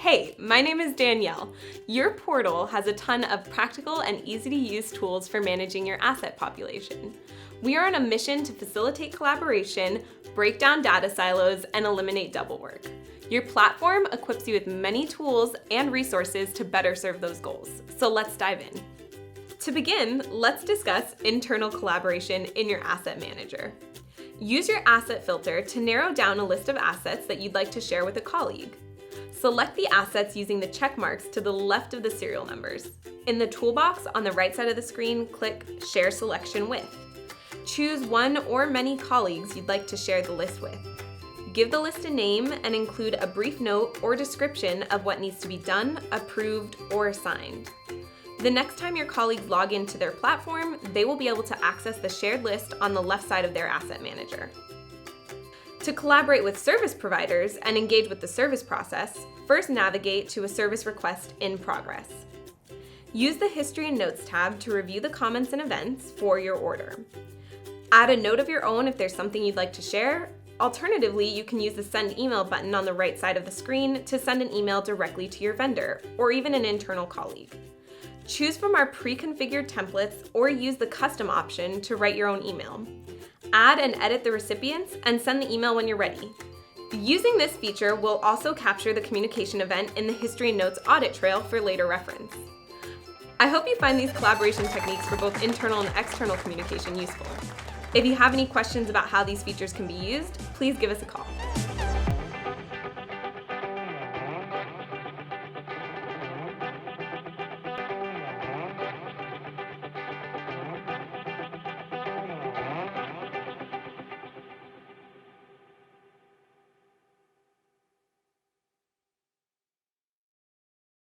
Hey, my name is Danielle. Your portal has a ton of practical and easy to use tools for managing your asset population. We are on a mission to facilitate collaboration, break down data silos, and eliminate double work. Your platform equips you with many tools and resources to better serve those goals. So let's dive in. To begin, let's discuss internal collaboration in your asset manager. Use your asset filter to narrow down a list of assets that you'd like to share with a colleague. Select the assets using the check marks to the left of the serial numbers. In the toolbox on the right side of the screen, click Share Selection With. Choose one or many colleagues you'd like to share the list with. Give the list a name and include a brief note or description of what needs to be done, approved, or assigned. The next time your colleagues log into their platform, they will be able to access the shared list on the left side of their asset manager. To collaborate with service providers and engage with the service process, first navigate to a service request in progress. Use the History and Notes tab to review the comments and events for your order. Add a note of your own if there's something you'd like to share. Alternatively, you can use the Send Email button on the right side of the screen to send an email directly to your vendor or even an internal colleague. Choose from our pre-configured templates or use the custom option to write your own email. Add and edit the recipients and send the email when you're ready. Using this feature will also capture the communication event in the History and Notes audit trail for later reference. I hope you find these collaboration techniques for both internal and external communication useful. If you have any questions about how these features can be used, please give us a call.